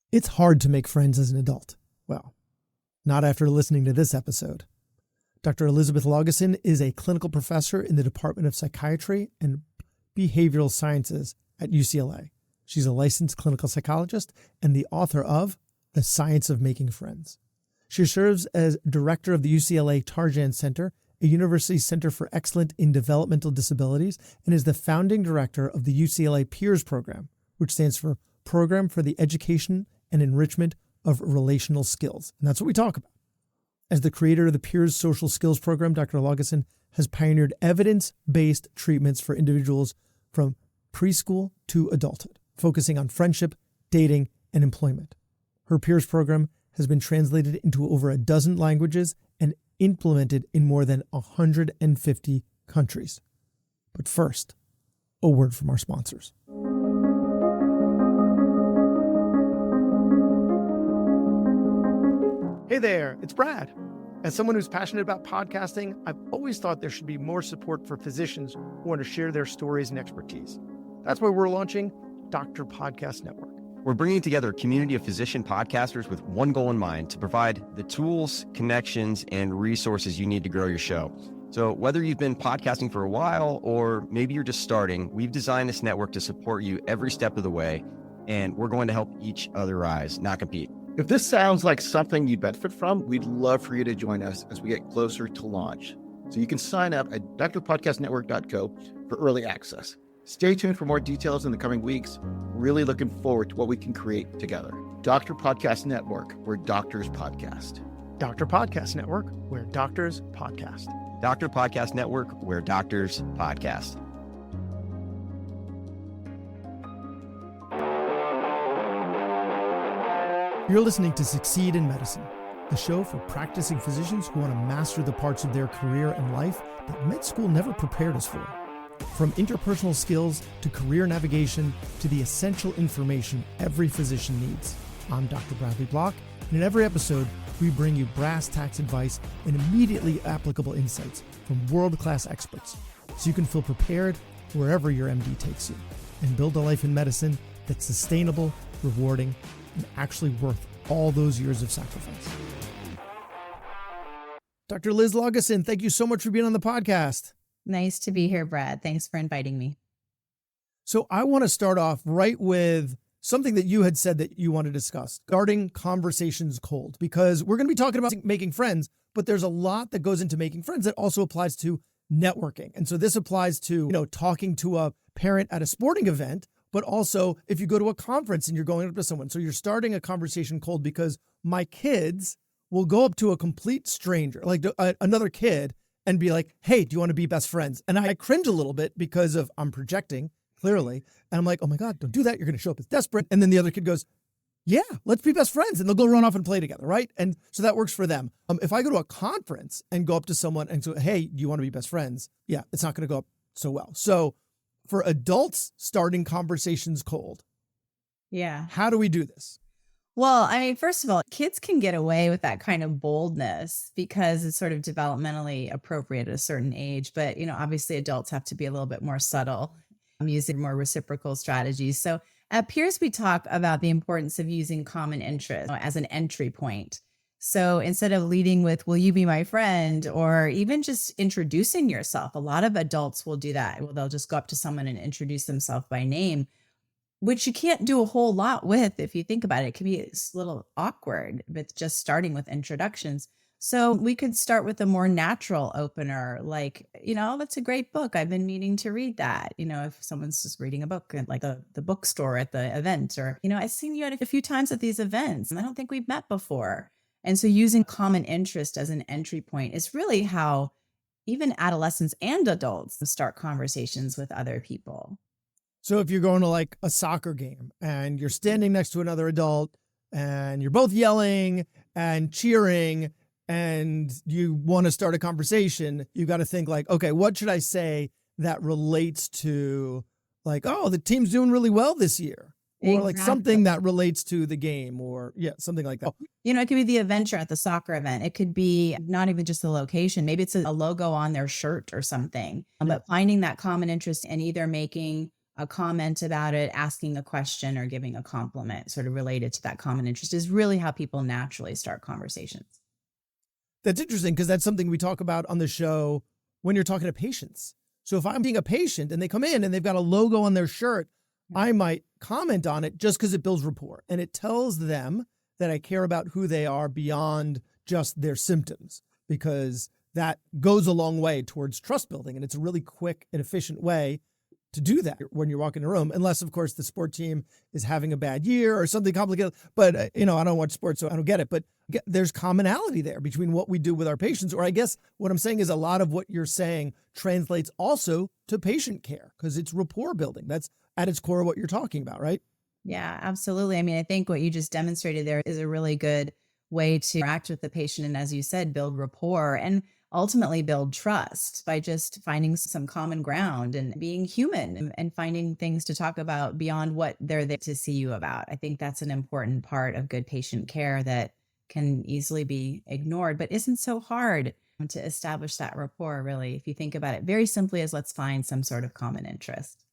It's hard to make friends as an adult. Well, not after listening to this episode. Dr. Elizabeth Laugeson is a clinical professor in the Department of Psychiatry and Behavioral Sciences at UCLA. She's a licensed clinical psychologist and the author of The Science of Making Friends. She serves as director of the UCLA Tarjan Center, a university center for excellence in developmental disabilities, and is the founding director of the UCLA PEERS Program, which stands for Program for the Education and Enrichment of Relational Skills. And that's what we talk about. As the creator of the PEERS Social Skills Program, Dr. Laugeson has pioneered evidence-based treatments for individuals from preschool to adulthood, focusing on friendship, dating, and employment. Her PEERS program has been translated into over a dozen languages and implemented in more than 150 countries. But first, a word from our sponsors. Hey there, it's Brad. As someone who's passionate about podcasting, I've always thought there should be more support for physicians who want to share their stories and expertise. That's why we're launching Doctor Podcast Network. We're bringing together a community of physician podcasters with one goal in mind: to provide the tools, connections, and resources you need to grow your show. So whether you've been podcasting for a while or maybe you're just starting, we've designed this network to support you every step of the way, and we're going to help each other rise, not compete. If this sounds like something you'd benefit from, we'd love for you to join us as we get closer to launch. So you can sign up at drpodcastnetwork.co for early access. Stay tuned for more details in the coming weeks. Really looking forward to what we can create together. Doctor Podcast Network, where doctors podcast. Doctor Podcast Network, where doctors podcast. Doctor Podcast Network, where doctors podcast. You're listening to Succeed in Medicine, the show for practicing physicians who want to master the parts of their career and life that med school never prepared us for. From interpersonal skills to career navigation to the essential information every physician needs. I'm Dr. Bradley Block, and in every episode, we bring you brass tacks advice and immediately applicable insights from world-class experts so you can feel prepared wherever your MD takes you and build a life in medicine that's sustainable, rewarding, and actually worth all those years of sacrifice. Dr. Liz Laugeson, thank you so much for being on the podcast. Nice to be here, Brad. Thanks for inviting me. So I want to start off right with something that you had said that you want to discuss, starting conversations cold, because we're going to be talking about making friends, but there's a lot that goes into making friends that also applies to networking. And so this applies to, talking to a parent at a sporting event, but also if you go to a conference and you're going up to someone. So you're starting a conversation cold because my kids will go up to a complete stranger, like another kid, and be like, hey, do you want to be best friends? And I cringe a little bit because I'm projecting clearly. And I'm like, oh my God, don't do that. You're going to show up as desperate. And then the other kid goes, yeah, let's be best friends. And they'll go run off and play together, right? And so that works for them. If I go to a conference and go up to someone and say, hey, do you want to be best friends? Yeah, it's not going to go up so well. So for adults starting conversations cold, how do we do this? Well, first of all, kids can get away with that kind of boldness because it's sort of developmentally appropriate at a certain age. But, obviously adults have to be a little bit more subtle, using more reciprocal strategies. So at Peers, we talk about the importance of using common interest as an entry point. So instead of leading with, will you be my friend? Or even just introducing yourself, a lot of adults will do that. Well, they'll just go up to someone and introduce themselves by name, which you can't do a whole lot with. If you think about it, it can be a little awkward, but just starting with introductions. So we could start with a more natural opener, like, that's a great book. I've been meaning to read that. If someone's just reading a book at like the bookstore at the event, or, I've seen you at a few times at these events and I don't think we've met before. And so using common interest as an entry point is really how even adolescents and adults start conversations with other people. So if you're going to like a soccer game and you're standing next to another adult and you're both yelling and cheering and you want to start a conversation, you got to think like, okay, what should I say that relates to like, oh, the team's doing really well this year. Or like something that relates to the game or something like that. It could be the event at the soccer event. It could be not even just the location. Maybe it's a logo on their shirt or something, but finding that common interest and either making a comment about it, asking a question, or giving a compliment sort of related to that common interest is really how people naturally start conversations. That's interesting because that's something we talk about on the show when you're talking to patients. So if I'm being a patient and they come in and they've got a logo on their shirt, I might comment on it just because it builds rapport and it tells them that I care about who they are beyond just their symptoms, because that goes a long way towards trust building. And it's a really quick and efficient way to do that when you're walking in a room, unless of course the sport team is having a bad year or something complicated. But I don't watch sports, so I don't get it. But there's commonality there between what we do with our patients. Or I guess what I'm saying is a lot of what you're saying translates also to patient care because it's rapport building. That's at its core what you're talking about, right? Yeah, absolutely. I mean, I think what you just demonstrated there is a really good way to interact with the patient. And as you said, build rapport and ultimately build trust by just finding some common ground and being human and finding things to talk about beyond what they're there to see you about. I think that's an important part of good patient care that can easily be ignored, but isn't so hard to establish that rapport, really. If you think about it very simply as let's find some sort of common interest.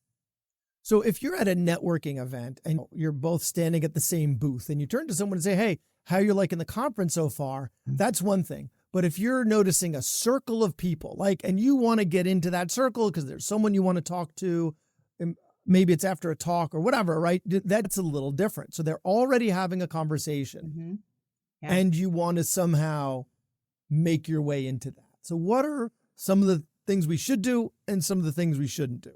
So if you're at a networking event and you're both standing at the same booth and you turn to someone and say, hey, how you liking the conference so far? That's one thing. But if you're noticing a circle of people, and you want to get into that circle because there's someone you want to talk to, and maybe it's after a talk or whatever, right? That's a little different. So they're already having a conversation and you want to somehow make your way into that. So what are some of the things we should do and some of the things we shouldn't do?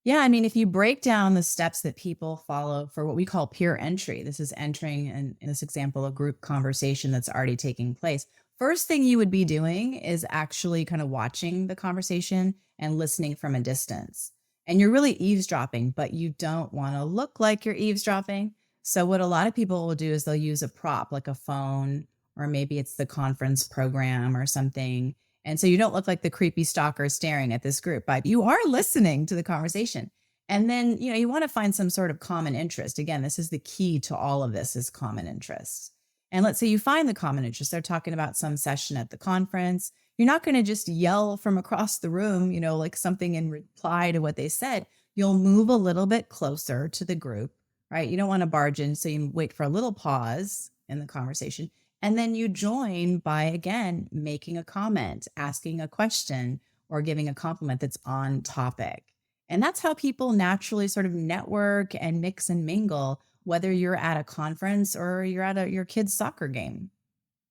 Yeah, I mean, if you break down the steps that people follow for what we call peer entry, this is entering, in this example, a group conversation that's already taking place. First thing you would be doing is actually kind of watching the conversation and listening from a distance. And you're really eavesdropping, but you don't want to look like you're eavesdropping. So what a lot of people will do is they'll use a prop like a phone, or maybe it's the conference program or something. And so you don't look like the creepy stalker staring at this group, but you are listening to the conversation. And then, you want to find some sort of common interest. Again, this is the key to all of this is common interests. And let's say you find the common interest. They're talking about some session at the conference. You're not going to just yell from across the room, like something in reply to what they said. You'll move a little bit closer to the group, right? You don't want to barge in. So you wait for a little pause in the conversation. And then you join by, again, making a comment, asking a question, or giving a compliment that's on topic. And that's how people naturally sort of network and mix and mingle, whether you're at a conference or you're at your kid's soccer game.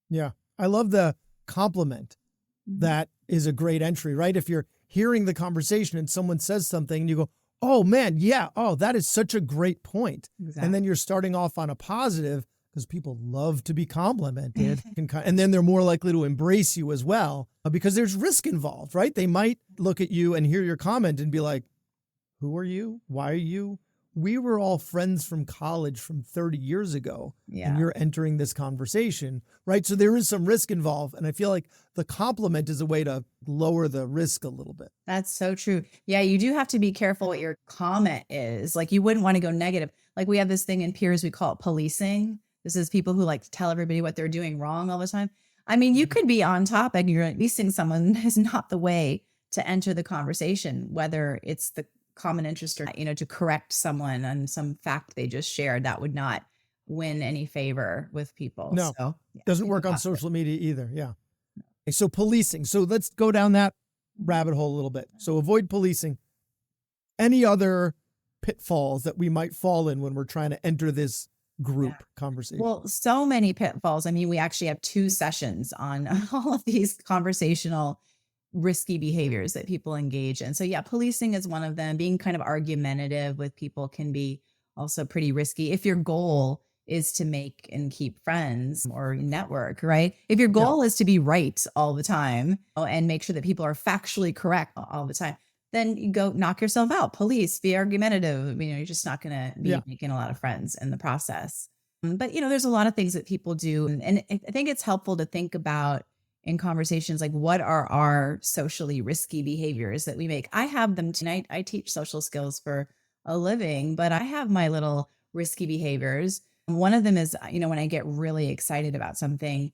Yeah. I love the compliment. That is a great entry, right? If you're hearing the conversation and someone says something and you go, oh man, yeah. Oh, that is such a great point. Exactly. And then you're starting off on a positive because people love to be complimented. And then they're more likely to embrace you as well because there's risk involved, right? They might look at you and hear your comment and be like, who are you? Why are you? We were all friends from college from 30 years ago. Yeah. And you're entering this conversation, right? So there is some risk involved. And I feel like the compliment is a way to lower the risk a little bit. That's so true. Yeah, you do have to be careful what your comment is. Like you wouldn't want to go negative. Like we have this thing in peers, we call it policing. This is people who like to tell everybody what they're doing wrong all the time. I mean, you could be on topic. You're releasing someone is not the way to enter the conversation, whether it's the common interest or, to correct someone on some fact they just shared. That would not win any favor with people. No, so, yeah, doesn't work on social media either. Yeah. Okay, so policing. So let's go down that rabbit hole a little bit. So avoid policing. Any other pitfalls that we might fall in when we're trying to enter this group conversation? Well, so many pitfalls. I mean, we actually have 2 sessions on all of these conversational risky behaviors that people engage in. So yeah, policing is one of them. Being kind of argumentative with people can be also pretty risky if your goal is to make and keep friends or network, right? If your goal is to be right all the time and make sure that people are factually correct all the time, then you go knock yourself out. Police, be argumentative. You're just not going to be making a lot of friends in the process. But, there's a lot of things that people do. And I think it's helpful to think about in conversations, like what are our socially risky behaviors that we make? I have them tonight. I teach social skills for a living, but I have my little risky behaviors. One of them is, when I get really excited about something,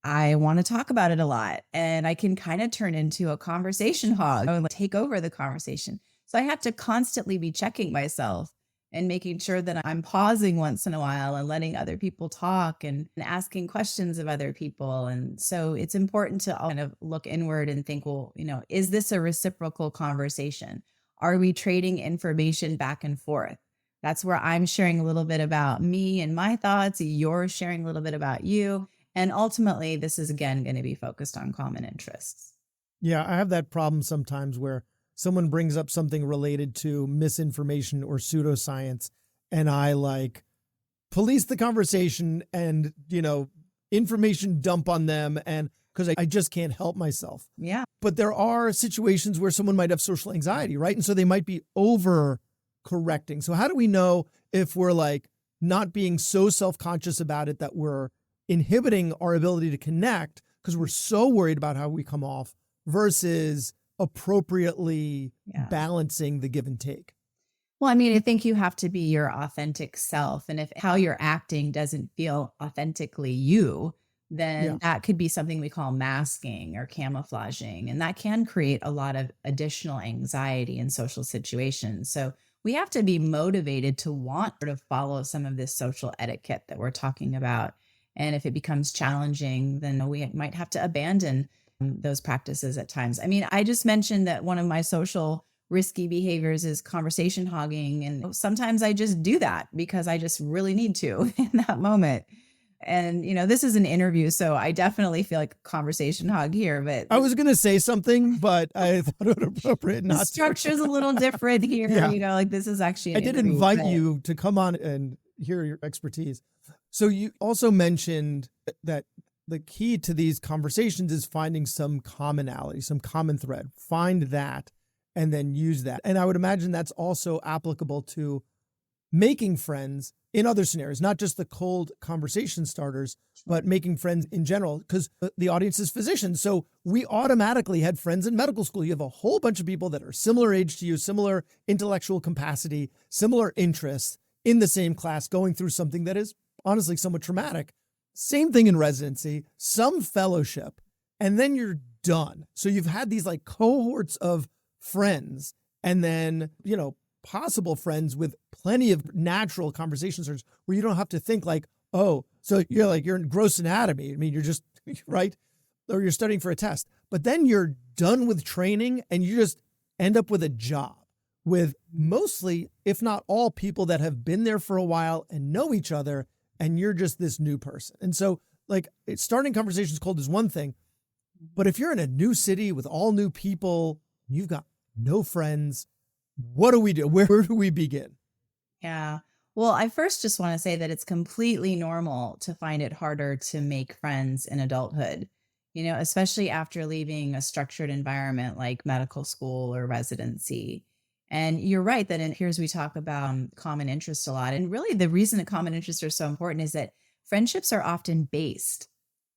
I want to talk about it a lot and I can kind of turn into a conversation hog or take over the conversation. So I have to constantly be checking myself and making sure that I'm pausing once in a while and letting other people talk and asking questions of other people. And so it's important to kind of look inward and think, well, is this a reciprocal conversation? Are we trading information back and forth? That's where I'm sharing a little bit about me and my thoughts. You're sharing a little bit about you. And ultimately, this is again going to be focused on common interests. Yeah, I have that problem sometimes where someone brings up something related to misinformation or pseudoscience, and I police the conversation and, information dump on them, and because I just can't help myself. Yeah. But there are situations where someone might have social anxiety, right? And so they might be over correcting. So how do we know if we're not being so self-conscious about it that we're inhibiting our ability to connect because we're so worried about how we come off versus appropriately balancing the give and take? Well, I think you have to be your authentic self. And if how you're acting doesn't feel authentically you, then that could be something we call masking or camouflaging. And that can create a lot of additional anxiety in social situations. So we have to be motivated to want to follow some of this social etiquette that we're talking about. And if it becomes challenging, then we might have to abandon those practices at times. I just mentioned that one of my social risky behaviors is conversation hogging. And sometimes I just do that because I just really need to in that moment. And, this is an interview, so I definitely feel like a conversation hog here, but I was going to say something, but I thought it was appropriate not to. The structure's a little different here. This is actually I did invite you to come on and hear your expertise. So you also mentioned that the key to these conversations is finding some commonality, some common thread. Find that and then use that. And I would imagine that's also applicable to making friends in other scenarios, not just the cold conversation starters, but making friends in general, because the audience is physicians. So we automatically had friends in medical school. You have a whole bunch of people that are similar age to you, similar intellectual capacity, similar interests in the same class, going through something that is honestly somewhat traumatic. Same thing in residency, some fellowship, and then you're done. So you've had these cohorts of friends, and then, possible friends with plenty of natural conversation starters where you don't have to think oh, so you're in gross anatomy. You're just, right? Or you're studying for a test, but then you're done with training and you just end up with a job with mostly, if not all, people that have been there for a while and know each other, and you're just this new person. And so starting conversations cold is one thing, but if you're in a new city with all new people, you've got no friends, what do we do? Where do we begin? Yeah. Well, I first just want to say that it's completely normal to find it harder to make friends in adulthood, especially after leaving a structured environment like medical school or residency. And you're right that in PEERS we talk about common interests a lot. And really the reason that common interests are so important is that friendships are often based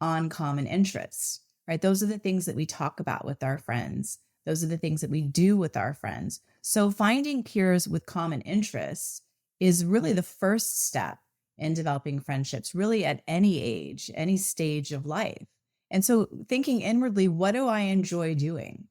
on common interests, right? Those are the things that we talk about with our friends. Those are the things that we do with our friends. So finding peers with common interests is really the first step in developing friendships, really at any age, any stage of life. And so thinking inwardly, what do I enjoy doing?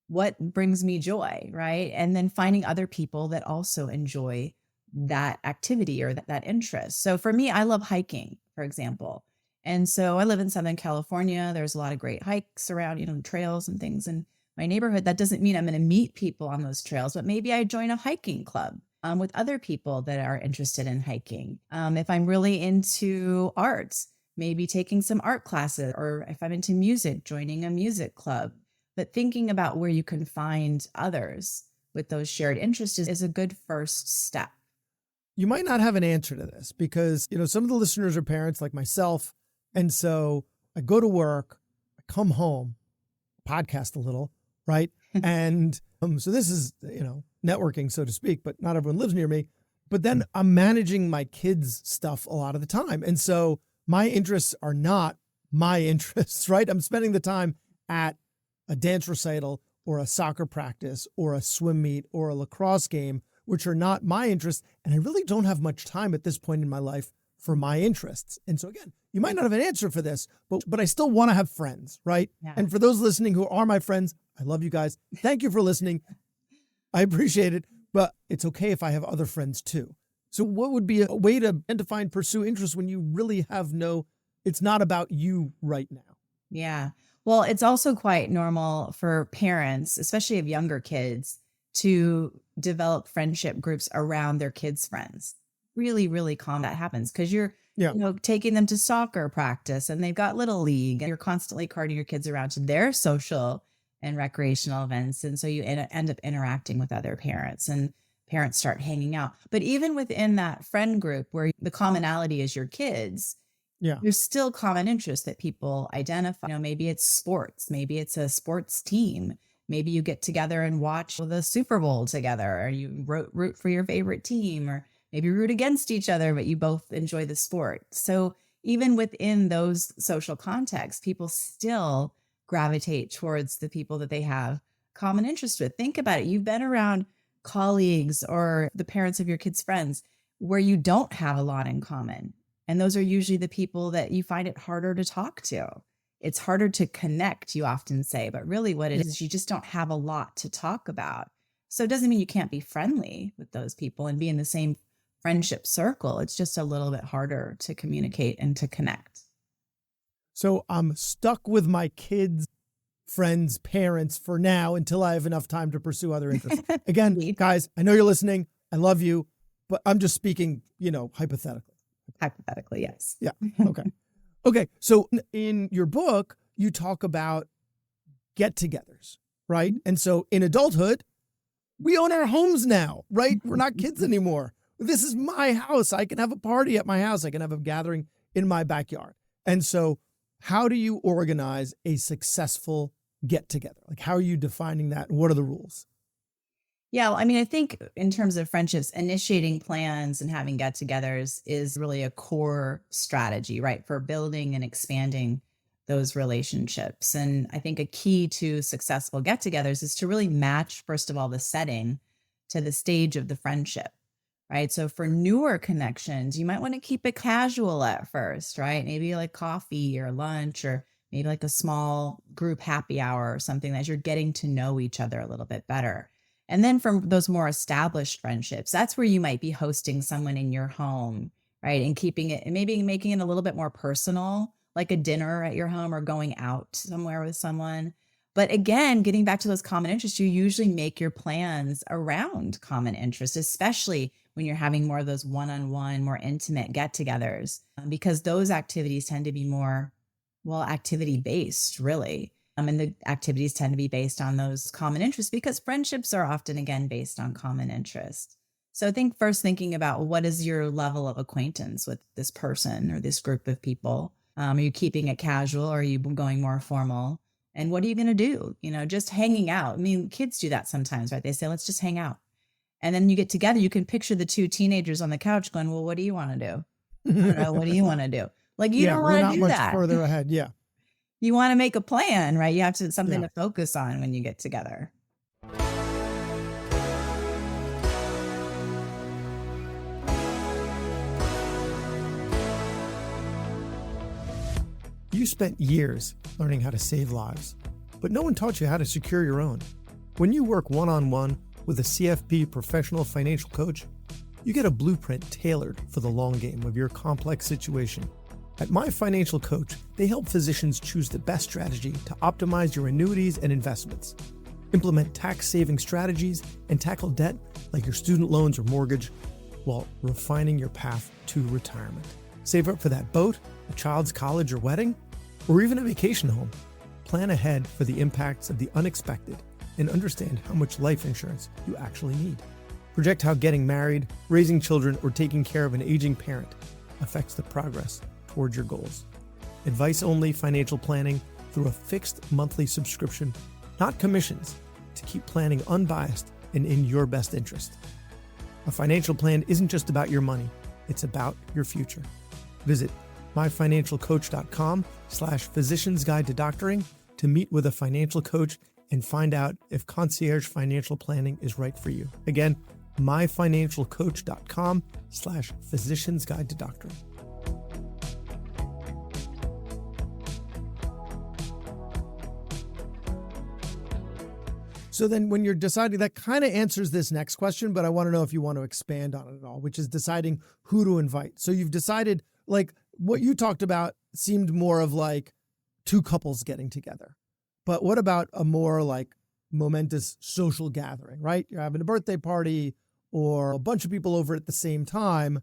What brings me joy, right? And then finding other people that also enjoy that activity or that interest. So for me, I love hiking, for example. And so I live in Southern California. There's a lot of great hikes around, trails and things in my neighborhood. That doesn't mean I'm going to meet people on those trails, but maybe I join a hiking club with other people that are interested in hiking. If I'm really into arts, maybe taking some art classes, or if I'm into music, joining a music club. But thinking about where you can find others with those shared interests is a good first step. You might not have an answer to this because, some of the listeners are parents like myself. And so I go to work, I come home, podcast a little, right? And so this is, networking, so to speak, but not everyone lives near me. But then I'm managing my kids' stuff a lot of the time. And so my interests are not my interests, right? I'm spending the time at a dance recital or a soccer practice or a swim meet or a lacrosse game, which are not my interests. And I really don't have much time at this point in my life for my interests. And so again, you might not have an answer for this, but I still want to have friends, right? Yeah. And for those listening who are my friends, I love you guys. Thank you for listening. I appreciate it, but it's okay if I have other friends too. So what would be a way to identify and pursue interests when you really have it's not about you right now? Yeah. Well, it's also quite normal for parents, especially of younger kids, to develop friendship groups around their kids' friends. Really, really common that happens because you're taking them to soccer practice and they've got little league and you're constantly carting your kids around to their social and recreational events. And so you end up interacting with other parents and parents start hanging out. But even within that friend group where the commonality is your kids, there's still common interests that people identify. Maybe it's sports, maybe it's a sports team. Maybe you get together and watch the Super Bowl together, or you root for your favorite team, or maybe root against each other, but you both enjoy the sport. So even within those social contexts, people still gravitate towards the people that they have common interest with. Think about it. You've been around colleagues or the parents of your kids' friends where you don't have a lot in common. And those are usually the people that you find it harder to talk to. It's harder to connect, you often say, but really what it is you just don't have a lot to talk about. So it doesn't mean you can't be friendly with those people and be in the same friendship circle. It's just a little bit harder to communicate and to connect. So I'm stuck with my kids, friends, parents for now until I have enough time to pursue other interests. Again, guys, I know you're listening. I love you, but I'm just speaking, hypothetically. Hypothetically, yes. Yeah. Okay. Okay. So in your book, you talk about get-togethers, right? And so in adulthood, we own our homes now, right? We're not kids anymore. This is my house. I can have a party at my house. I can have a gathering in my backyard. And so how do you organize a successful get-together? Like, how are you defining that? And what are the rules? Yeah, well, I think in terms of friendships, initiating plans and having get-togethers is really a core strategy, right, for building and expanding those relationships. And I think a key to successful get-togethers is to really match, first of all, the setting to the stage of the friendship, right? So for newer connections, you might want to keep it casual at first, right? Maybe like coffee or lunch, or maybe like a small group happy hour or something that you're getting to know each other a little bit better. And then from those more established friendships, that's where you might be hosting someone in your home, right? And keeping it and maybe making it a little bit more personal, like a dinner at your home or going out somewhere with someone. But again, getting back to those common interests, you usually make your plans around common interests, especially when you're having more of those one-on-one, more intimate get-togethers, because those activities tend to be more, activity-based, really. And the activities tend to be based on those common interests because friendships are often, again, based on common interest. So I think first thinking about what is your level of acquaintance with this person or this group of people? Are you keeping it casual or are you going more formal? And what are you going to do? Just hanging out. Kids do that sometimes, right? They say, let's just hang out. And then you get together, you can picture the two teenagers on the couch going, well, what do you want to do? I don't know. What do you want to do? Like, you don't want to do that. We're not much further ahead. Yeah. You want to make a plan, right? You have something to focus on when you get together. You spent years learning how to save lives, but no one taught you how to secure your own. When you work one-on-one with a CFP professional financial coach, you get a blueprint tailored for the long game of your complex situation. At My Financial Coach, they help physicians choose the best strategy to optimize your annuities and investments, implement tax-saving strategies, and tackle debt like your student loans or mortgage while refining your path to retirement. Save up for that boat, a child's college or wedding, or even a vacation home. Plan ahead for the impacts of the unexpected and understand how much life insurance you actually need. Project how getting married, raising children, or taking care of an aging parent affects the progress toward your goals. Advice-only financial planning through a fixed monthly subscription, not commissions, to keep planning unbiased and in your best interest. A financial plan isn't just about your money, it's about your future. Visit myfinancialcoach.com/physician's guide to doctoring to meet with a financial coach and find out if concierge financial planning is right for you. Again, myfinancialcoach.com/physician's guide to doctoring. So then when you're deciding, that kind of answers this next question, but I want to know if you want to expand on it at all, which is deciding who to invite. So you've decided, like what you talked about seemed more of like two couples getting together. But what about a more like momentous social gathering, right? You're having a birthday party or a bunch of people over at the same time.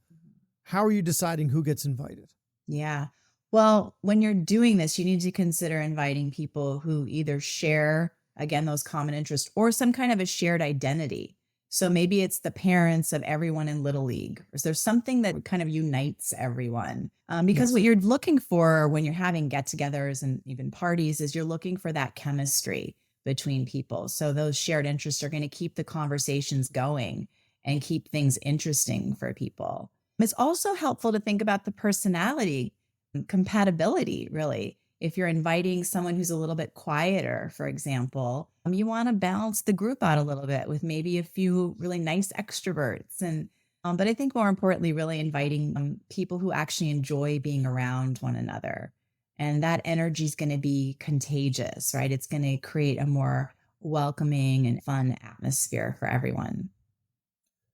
How are you deciding who gets invited? Yeah. Well, when you're doing this, you need to consider inviting people who either share, again, those common interests or some kind of a shared identity. So maybe it's the parents of everyone in Little League, or there's something that kind of unites everyone. Because Yes. what you're looking for when you're having get togethers and even parties is you're looking for that chemistry between people. So those shared interests are going to keep the conversations going and keep things interesting for people. It's also helpful to think about the personality compatibility, really. If you're inviting someone who's a little bit quieter, for example, you want to balance the group out a little bit with maybe a few really nice extroverts. But I think more importantly, really inviting people who actually enjoy being around one another. And that energy is going to be contagious, right? It's going to create a more welcoming and fun atmosphere for everyone.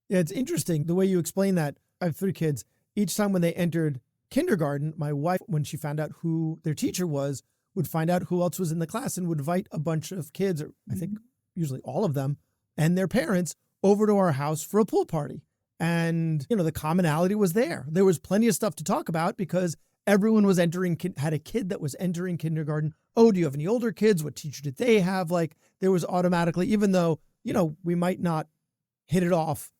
Yeah, it's interesting the way you explain that. I have 3 kids. Each time when they entered kindergarten, my wife, when she found out who their teacher was, would find out who else was in the class and would invite a bunch of kids, or I think usually all of them, and their parents over to our house for a pool party. And, the commonality was there. There was plenty of stuff to talk about because everyone was had a kid that was entering kindergarten. Oh, do you have any older kids? What teacher did they have? Like there was automatically, even though, we might not hit it off,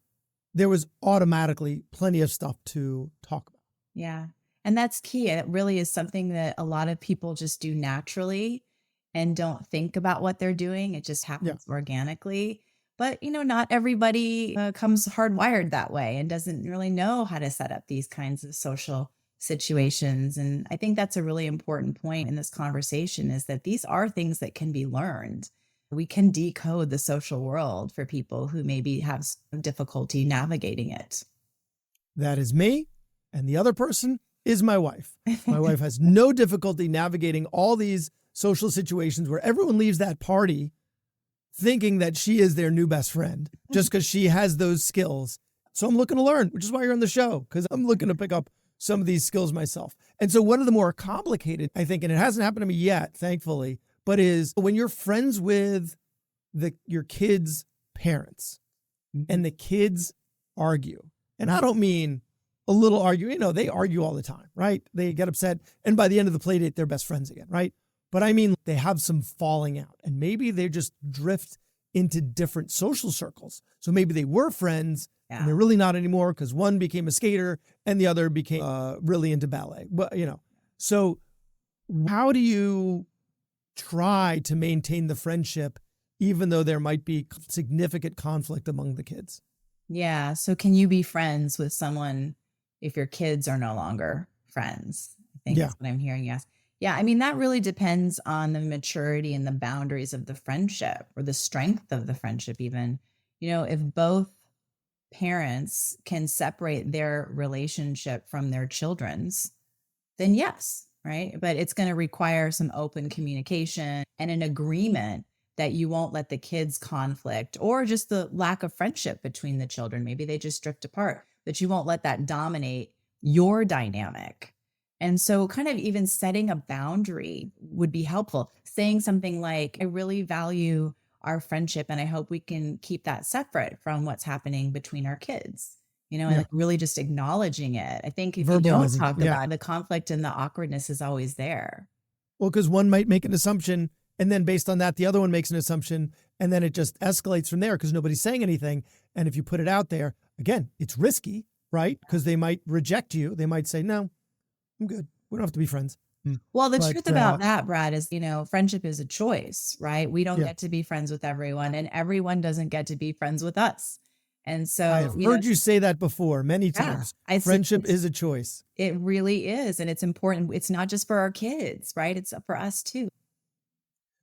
there was automatically plenty of stuff to talk about. Yeah. And that's key. It really is something that a lot of people just do naturally and don't think about what they're doing. It just happens organically. But, not everybody comes hardwired that way and doesn't really know how to set up these kinds of social situations. And I think that's a really important point in this conversation is that these are things that can be learned. We can decode the social world for people who maybe have some difficulty navigating it. That is me. And the other person is my wife. My wife has no difficulty navigating all these social situations where everyone leaves that party thinking that she is their new best friend just because she has those skills. So I'm looking to learn, which is why you're on the show, because I'm looking to pick up some of these skills myself. And so one of the more complicated, I think, and it hasn't happened to me yet, thankfully, but is when you're friends with your kids' parents and the kids argue. And I don't mean a little argue, they argue all the time, right? They get upset. And by the end of the play date, they're best friends again, right? But I mean, they have some falling out and maybe they just drift into different social circles. So maybe they were friends and they're really not anymore because one became a skater and the other became really into ballet. Well, so how do you try to maintain the friendship even though there might be significant conflict among the kids? Yeah. So can you be friends with someone if your kids are no longer friends? I think that's what I'm hearing you ask. Yeah. I mean, that really depends on the maturity and the boundaries of the friendship or the strength of the friendship, even. If both parents can separate their relationship from their children's, then yes, right? But it's going to require some open communication and an agreement that you won't let the kids conflict or just the lack of friendship between the children. Maybe they just drift apart, but you won't let that dominate your dynamic. And so kind of even setting a boundary would be helpful. Saying something like, I really value our friendship and I hope we can keep that separate from what's happening between our kids, and like really just acknowledging it. I think if you don't talk about it, the conflict and the awkwardness is always there. Well, because one might make an assumption and then based on that, the other one makes an assumption and then it just escalates from there because nobody's saying anything. And if you put it out there, again, it's risky, right? Because they might reject you. They might say, no, I'm good. We don't have to be friends. Well, the truth about that, Brad, is, friendship is a choice, right? We don't get to be friends with everyone and everyone doesn't get to be friends with us. And so I've heard you say that before many times. Friendship is a choice. It really is. And it's important. It's not just for our kids, right? It's for us too.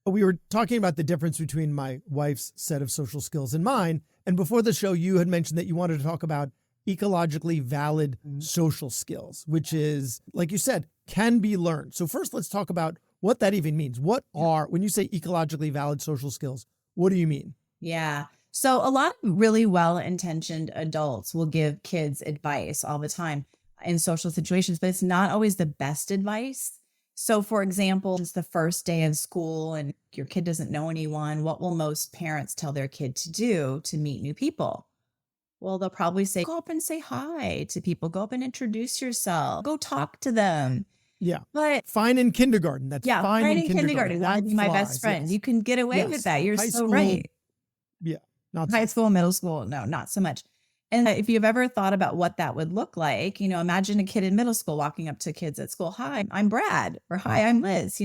We were talking about the difference between my wife's set of social skills and mine. And before the show, you had mentioned that you wanted to talk about ecologically valid social skills, which is, like you said, can be learned. So first, let's talk about what that even means. When you say ecologically valid social skills, what do you mean? Yeah. So a lot of really well-intentioned adults will give kids advice all the time in social situations, but it's not always the best advice. So for example, it's the first day of school and your kid doesn't know anyone. What will most parents tell their kid to do to meet new people? Well, they'll probably say, go up and say hi to people, go up and introduce yourself, go talk to them. Yeah. But Fine in kindergarten. That's yeah, fine right in in kindergarten, want to That be my flies, best friend. yes. You can get away with Yes. that. You're High so school, right. yeah, not High so. school, middle school, no, not so much. And if you've ever thought about what that would look like, imagine a kid in middle school walking up to kids at school. Hi, I'm Brad, or hi, I'm Liz.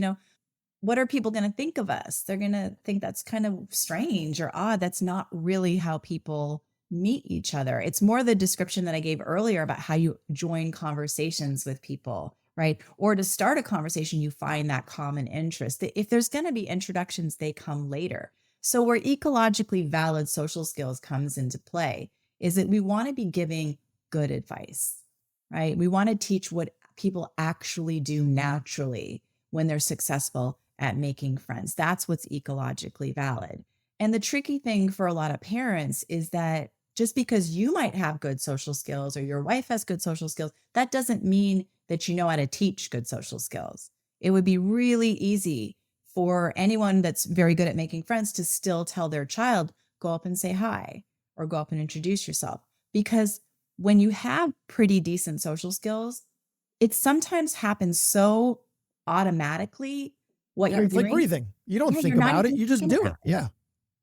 What are people going to think of us? They're going to think that's kind of strange or odd. That's not really how people meet each other. It's more the description that I gave earlier about how you join conversations with people, right? Or to start a conversation, you find that common interest. If there's going to be introductions, they come later. So where ecologically valid social skills comes into play is that we want to be giving good advice, right? We want to teach what people actually do naturally when they're successful at making friends. That's what's ecologically valid. And the tricky thing for a lot of parents is that just because you might have good social skills or your wife has good social skills, that doesn't mean that you know how to teach good social skills. It would be really easy for anyone that's very good at making friends to still tell their child, go up and say hi or go up and introduce yourself. Because when you have pretty decent social skills, it sometimes happens so automatically what you're It's doing. like breathing. You don't Yeah, think you're not about it. even You just thinking do about it. Yeah.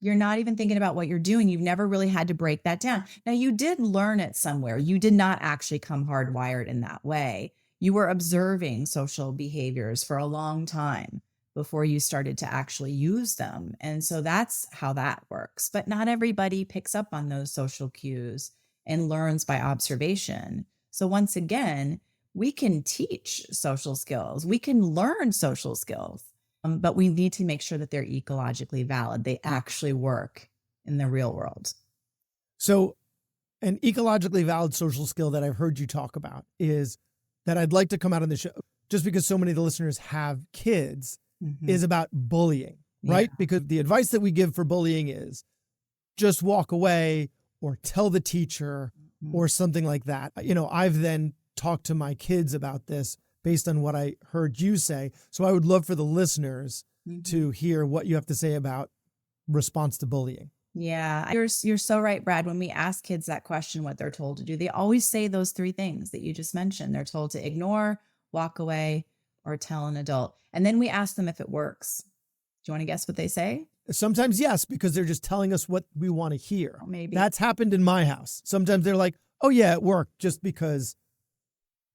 You're not even thinking about what you're doing. You've never really had to break that down. Now, you did learn it somewhere. You did not actually come hardwired in that way. You were observing social behaviors for a long time before you started to actually use them. And so that's how that works. But not everybody picks up on those social cues and learns by observation. So once again, we can teach social skills. We can learn social skills. But we need to make sure that they're ecologically valid. They actually work in the real world. So an ecologically valid social skill that I've heard you talk about is that I'd like to come out on the show, just because so many of the listeners have kids, is about bullying, right? Yeah. Because the advice that we give for bullying is just walk away or tell the teacher or something like that. I've then talked to my kids about this based on what I heard you say. So I would love for the listeners to hear what you have to say about response to bullying. Yeah, you're so right, Brad. When we ask kids that question, what they're told to do, they always say those three things that you just mentioned. They're told to ignore, walk away, or tell an adult. And then we ask them if it works. Do you want to guess what they say? Sometimes yes, because they're just telling us what we want to hear. Maybe. That's happened in my house. Sometimes they're like, oh yeah, it worked, just because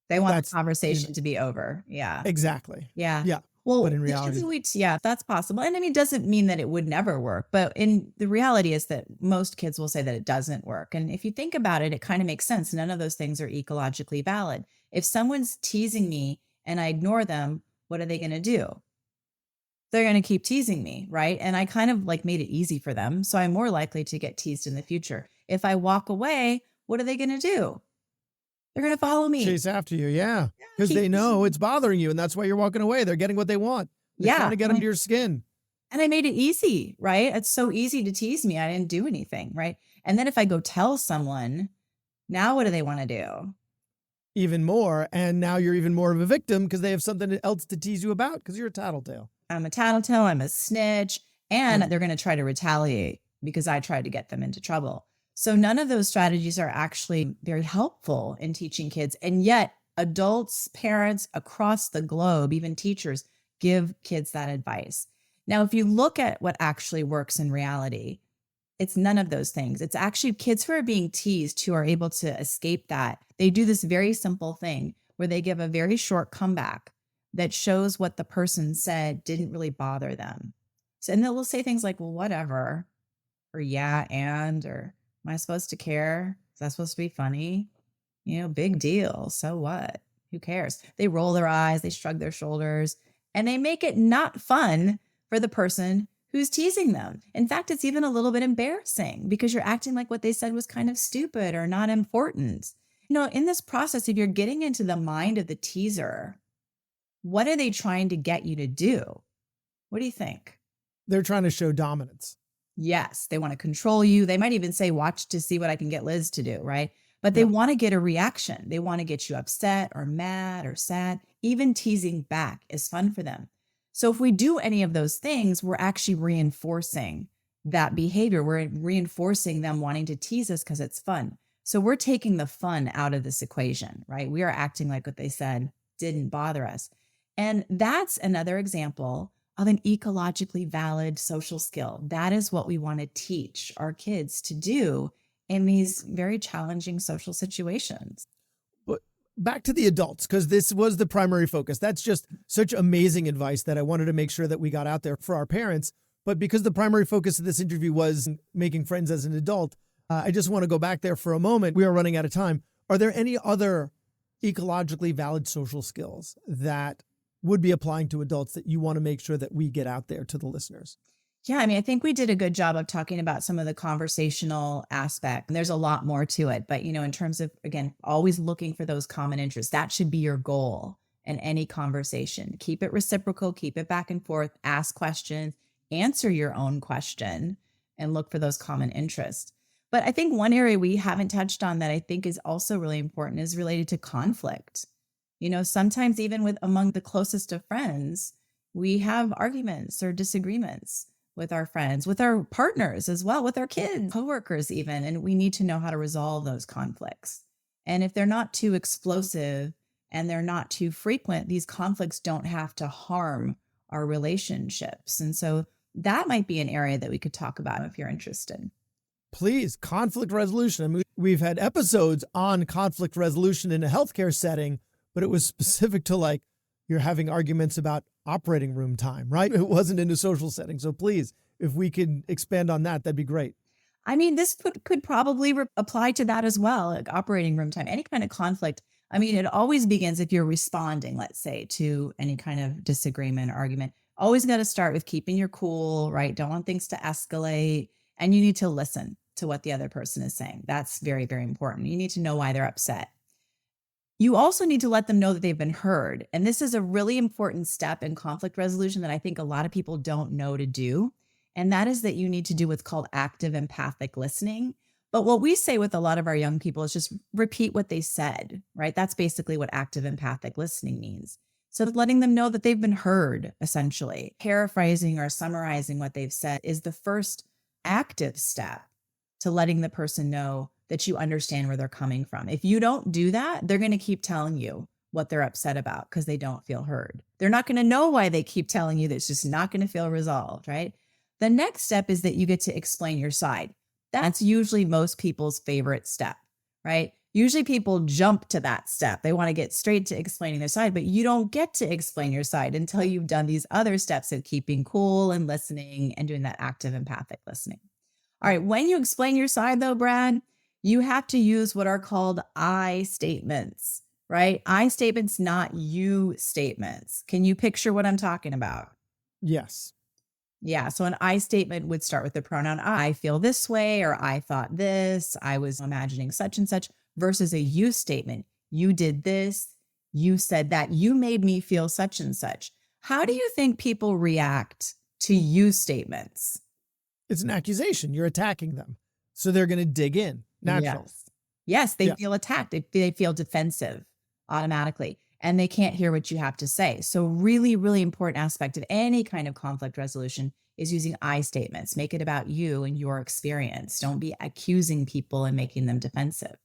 They want the conversation to be over. Yeah. Exactly. Yeah. Yeah. Well, But in reality, yeah, that's possible. And I mean, doesn't mean that it would never work, but the reality is that most kids will say that it doesn't work. And if you think about it, it kind of makes sense. None of those things are ecologically valid. If someone's teasing me and I ignore them, what are they going to do? They're going to keep teasing me, right? And I kind of made it easy for them. So I'm more likely to get teased in the future. If I walk away, what are they going to do? They're going to follow me. chase after you. Yeah. Because they know it's bothering you and that's why you're walking away. They're getting what they want. They're trying to get under your skin. And I made it easy, right? It's so easy to tease me. I didn't do anything, right? And then if I go tell someone, now what do they want to do? Even more. And now you're even more of a victim because they have something else to tease you about because you're a tattletale. I'm a tattletale. I'm a snitch. And they're going to try to retaliate because I tried to get them into trouble. So none of those strategies are actually very helpful in teaching kids. And yet adults, parents across the globe, even teachers, give kids that advice. Now, if you look at what actually works in reality, it's none of those things. It's actually kids who are being teased who are able to escape that. They do this very simple thing where they give a very short comeback that shows what the person said didn't really bother them. So, and they'll say things like, well, whatever, or yeah, or am I supposed to care? Is that supposed to be funny? Big deal. So what? Who cares? They roll their eyes, they shrug their shoulders, and they make it not fun for the person who's teasing them. In fact, it's even a little bit embarrassing because you're acting like what they said was kind of stupid or not important. In this process, if you're getting into the mind of the teaser, what are they trying to get you to do? What do you think? They're trying to show dominance. Yes, they want to control you. They might even say, watch to see what I can get Liz to do, right? But they Yeah. want to get a reaction. They want to get you upset or mad or sad. Even teasing back is fun for them. So if we do any of those things, we're actually reinforcing that behavior. We're reinforcing them wanting to tease us because it's fun. So we're taking the fun out of this equation, right? We are acting like what they said didn't bother us. And that's another example of an ecologically valid social skill. That is what we want to teach our kids to do in these very challenging social situations. But back to the adults, because this was the primary focus. That's just such amazing advice that I wanted to make sure that we got out there for our parents. But because the primary focus of this interview was making friends as an adult, I just want to go back there for a moment. We are running out of time. Are there any other ecologically valid social skills that would be applying to adults that you want to make sure that we get out there to the listeners? Yeah, I mean, I think we did a good job of talking about some of the conversational aspect. And there's a lot more to it. But, in terms of, again, always looking for those common interests, that should be your goal in any conversation. Keep it reciprocal, keep it back and forth, ask questions, answer your own question, and look for those common interests. But I think one area we haven't touched on that I think is also really important is related to conflict. Sometimes even among the closest of friends, we have arguments or disagreements with our friends, with our partners as well, with our kids, coworkers even, and we need to know how to resolve those conflicts. And if they're not too explosive and they're not too frequent, these conflicts don't have to harm our relationships. And so that might be an area that we could talk about if you're interested. Please, conflict resolution. I mean, we've had episodes on conflict resolution in a healthcare setting, but it was specific to you're having arguments about operating room time, right? It wasn't in a social setting. So please, if we could expand on that, that'd be great. I mean, this could probably apply to that as well, like operating room time, any kind of conflict. I mean, it always begins if you're responding, let's say, to any kind of disagreement or argument. Always got to start with keeping your cool, right? Don't want things to escalate. And you need to listen to what the other person is saying. That's very, very important. You need to know why they're upset. You also need to let them know that they've been heard. And this is a really important step in conflict resolution that I think a lot of people don't know to do. And that is that you need to do what's called active empathic listening. But what we say with a lot of our young people is just repeat what they said, right? That's basically what active empathic listening means. So letting them know that they've been heard, essentially. Paraphrasing or summarizing what they've said is the first active step to letting the person know that you understand where they're coming from. If you don't do that, they're going to keep telling you what they're upset about because they don't feel heard. They're not going to know why they keep telling you. That's just not going to feel resolved, right? The next step is that you get to explain your side. That's usually most people's favorite step, right? Usually people jump to that step. They want to get straight to explaining their side, but you don't get to explain your side until you've done these other steps of keeping cool and listening and doing that active empathic listening. All right, when you explain your side though, Brad, you have to use what are called I statements, right? I statements, not you statements. Can you picture what I'm talking about? Yes. Yeah. So an I statement would start with the pronoun I feel this way, or I thought this, I was imagining such and such, versus a you statement. You did this, you said that, you made me feel such and such. How do you think people react to you statements? It's an accusation. You're attacking them. So they're going to dig in naturally. Yes, they feel attacked. They feel defensive automatically, and they can't hear what you have to say. So really, really important aspect of any kind of conflict resolution is using I statements. Make it about you and your experience. Don't be accusing people and making them defensive.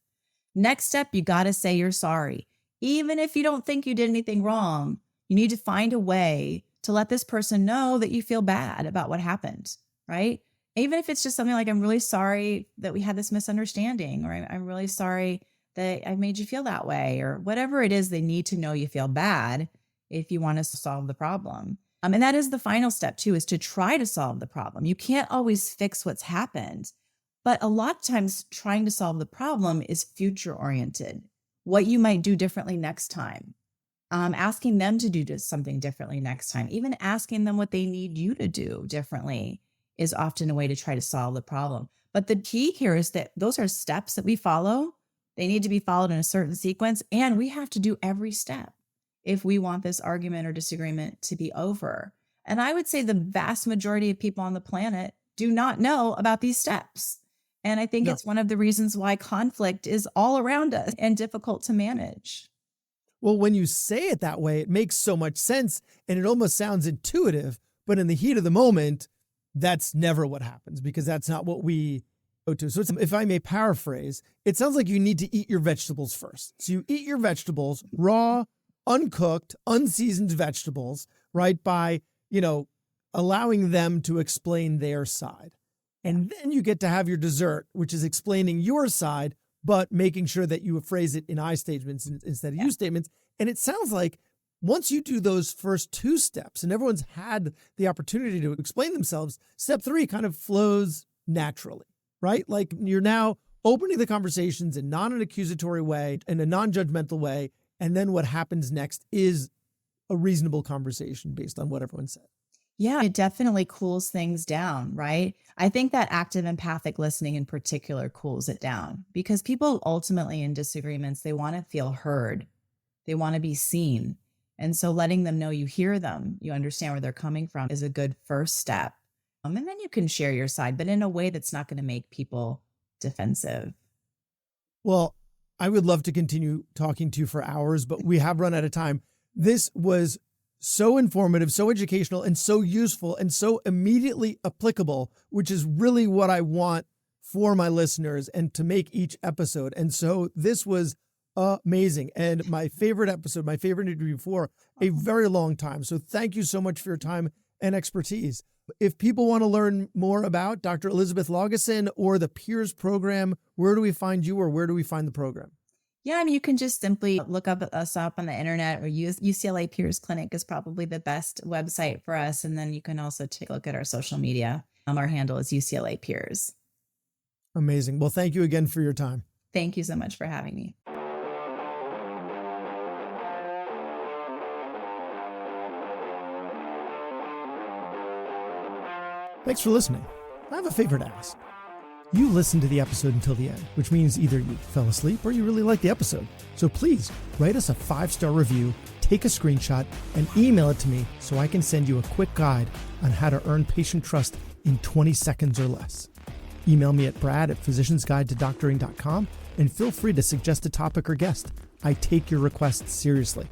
Next step, you got to say you're sorry. Even if you don't think you did anything wrong, you need to find a way to let this person know that you feel bad about what happened, right? Even if it's just something like, I'm really sorry that we had this misunderstanding, or I'm really sorry that I made you feel that way, or whatever it is, they need to know you feel bad if you want to solve the problem. And that is the final step too, is to try to solve the problem. You can't always fix what's happened, but a lot of times trying to solve the problem is future oriented. What you might do differently next time, asking them to do something differently next time, even asking them what they need you to do differently is often a way to try to solve the problem. But the key here is that those are steps that we follow. They need to be followed in a certain sequence, and we have to do every step if we want this argument or disagreement to be over. And I would say the vast majority of people on the planet do not know about these steps. And I think it's one of the reasons why conflict is all around us and difficult to manage. Well, when you say it that way, it makes so much sense and it almost sounds intuitive, but in the heat of the moment, that's never what happens because that's not what we go to. So if I may paraphrase, it sounds like you need to eat your vegetables first. So you eat your vegetables, raw, uncooked, unseasoned vegetables, right? By, allowing them to explain their side. And then you get to have your dessert, which is explaining your side, but making sure that you phrase it in I statements instead of you statements. And it sounds like once you do those first two steps and everyone's had the opportunity to explain themselves, step 3 kind of flows naturally, right? Like you're now opening the conversations in not an accusatory way, in a non-judgmental way. And then what happens next is a reasonable conversation based on what everyone said. Yeah, it definitely cools things down, right? I think that active empathic listening in particular cools it down because people ultimately in disagreements, they want to feel heard. They want to be seen. And so letting them know you hear them, you understand where they're coming from is a good first step. And then you can share your side, but in a way that's not going to make people defensive. Well, I would love to continue talking to you for hours, but we have run out of time. This was so informative, so educational, and so useful, and so immediately applicable, which is really what I want for my listeners and to make each episode. And so this was amazing. And my favorite episode, my favorite interview for a very long time. So thank you so much for your time and expertise. If people want to learn more about Dr. Elizabeth Laugeson or the PEERS program, where do we find you or where do we find the program? Yeah, you can just simply look us up on the internet or use UCLA PEERS Clinic is probably the best website for us. And then you can also take a look at our social media. Our handle is UCLA PEERS. Amazing. Well, thank you again for your time. Thank you so much for having me. Thanks for listening. I have a favor to ask. You listened to the episode until the end, which means either you fell asleep or you really liked the episode. So please write us a 5-star review, take a screenshot, and email it to me so I can send you a quick guide on how to earn patient trust in 20 seconds or less. Email me at brad@physiciansguidetodoctoring.com and feel free to suggest a topic or guest. I take your requests seriously.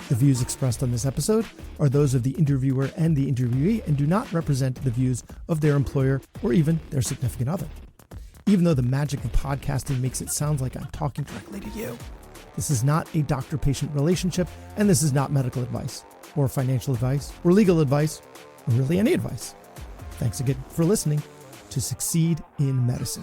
The views expressed on this episode are those of the interviewer and the interviewee and do not represent the views of their employer or even their significant other. Even though the magic of podcasting makes it sound like I'm talking directly to you, this is not a doctor-patient relationship, and this is not medical advice, or financial advice, or legal advice, or really any advice. Thanks again for listening to Succeed in Medicine.